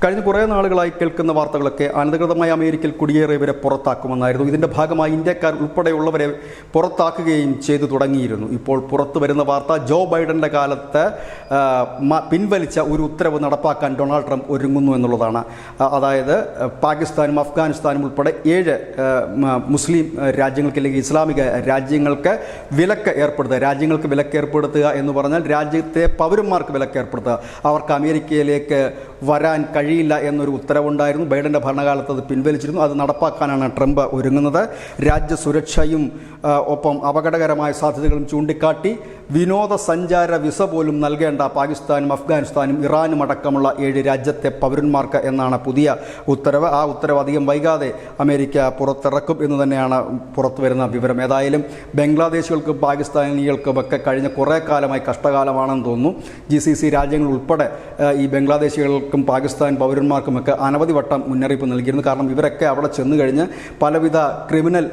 കഴിഞ്ഞ കുറേ നാളുകളായി കേൾക്കുന്ന വാർത്തകളൊക്കെ അനധികൃതമായി അമേരിക്കയിൽ കുടിയേറിയവരെ പുറത്താക്കുമെന്നായിരുന്നു. ഇതിൻ്റെ ഭാഗമായി ഇന്ത്യക്കാർ ഉൾപ്പെടെയുള്ളവരെ പുറത്താക്കുകയും ചെയ്തു തുടങ്ങിയിരുന്നു. ഇപ്പോൾ പുറത്തു വരുന്ന വാർത്ത ജോ ബൈഡൻ്റെ കാലത്ത് പിൻവലിച്ച ഒരു ഉത്തരവ് നടപ്പാക്കാൻ ഡൊണാൾഡ് ട്രംപ് ഒരുങ്ങുന്നു എന്നുള്ളതാണ്. അതായത് പാകിസ്ഥാനും അഫ്ഗാനിസ്ഥാനും ഉൾപ്പെടെ 7 മുസ്ലിം രാജ്യങ്ങൾക്ക് അല്ലെങ്കിൽ ഇസ്ലാമിക രാജ്യങ്ങൾക്ക് വിലക്ക് ഏർപ്പെടുത്തുക എന്ന് പറഞ്ഞാൽ രാജ്യത്തെ പൗരന്മാർക്ക് വിലക്ക് ഏർപ്പെടുത്തുക. അവർക്ക് അമേരിക്കയിലേക്ക് വരാൻ കഴിയില്ല എന്നൊരു ഉത്തരവുണ്ടായിരുന്നു. ബൈഡൻ്റെ ഭരണകാലത്ത് അത് പിൻവലിച്ചിരുന്നു. അത് നടപ്പാക്കാനാണ് ട്രംപ് ഒരുങ്ങുന്നത്. രാജ്യസുരക്ഷയും ഒപ്പം അപകടകരമായ സാധ്യതകളും ചൂണ്ടിക്കാട്ടി വിനോദസഞ്ചാര വിസ പോലും നൽകേണ്ട പാകിസ്ഥാനും അഫ്ഗാനിസ്ഥാനും ഇറാനും അടക്കമുള്ള 7 രാജ്യത്തെ പൗരന്മാർക്ക് എന്നാണ് പുതിയ ഉത്തരവ്. ആ ഉത്തരവ് അധികം വൈകാതെ അമേരിക്ക പുറത്തിറക്കും എന്ന് തന്നെയാണ് പുറത്തു വരുന്ന വിവരം. ഏതായാലും ബംഗ്ലാദേശികൾക്കും പാകിസ്ഥാനികൾക്കുമൊക്കെ കഴിഞ്ഞ കുറേ കാലമായി കഷ്ടകാലമാണെന്ന് തോന്നുന്നു. GCC രാജ്യങ്ങൾ ഉൾപ്പെടെ ഈ ബംഗ്ലാദേശികൾക്കും പാകിസ്ഥാൻ പൗരന്മാർക്കുമൊക്കെ അനവധി വട്ടം മുന്നറിയിപ്പ് നൽകിയിരുന്നു. കാരണം ഇവരൊക്കെ അവിടെ ചെന്ന് കഴിഞ്ഞ് പലവിധ ക്രിമിനൽ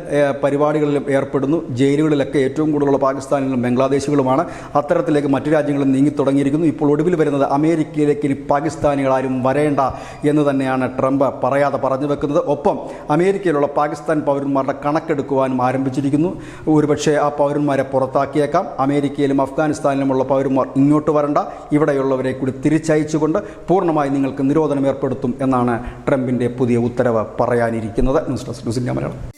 പരിപാടികളിലും ഏർപ്പെടുന്നു. ജയിലുകളിലൊക്കെ ഏറ്റവും കൂടുതലുള്ള പാകിസ്ഥാനികളും ബംഗ്ലാദേശികളുമാണ്. അത്തരത്തിലേക്ക് മറ്റു രാജ്യങ്ങളും നീങ്ങിത്തുടങ്ങിയിരിക്കുന്നു. ഇപ്പോൾ ഒടുവിൽ വരുന്നത് അമേരിക്കയിലേക്ക് ഇനി പാകിസ്ഥാനികളാരും വരേണ്ട എന്ന് തന്നെയാണ് ട്രംപ് പറയാതെ പറഞ്ഞു വെക്കുന്നത്. ഒപ്പം അമേരിക്കയിലുള്ള പാകിസ്ഥാൻ പൗരന്മാരുടെ കണക്കെടുക്കുവാനും ആരംഭിച്ചിരിക്കുന്നു. ഒരുപക്ഷെ ആ പൗരന്മാരെ പുറത്താക്കിയേക്കാം. അമേരിക്കയിലും അഫ്ഗാനിസ്ഥാനിലുമുള്ള പൗരന്മാർ ഇങ്ങോട്ട് വരണ്ട, ഇവിടെയുള്ളവരെ കൂടി തിരിച്ചയച്ചുകൊണ്ട് പൂർണ്ണമായി നിങ്ങൾക്ക് നിരോധനം ഏർപ്പെടുത്തും എന്നാണ് ട്രംപിൻ്റെ പുതിയ ഉത്തരവ് പറയാനിരിക്കുന്നത്. News desk news India Malayalam.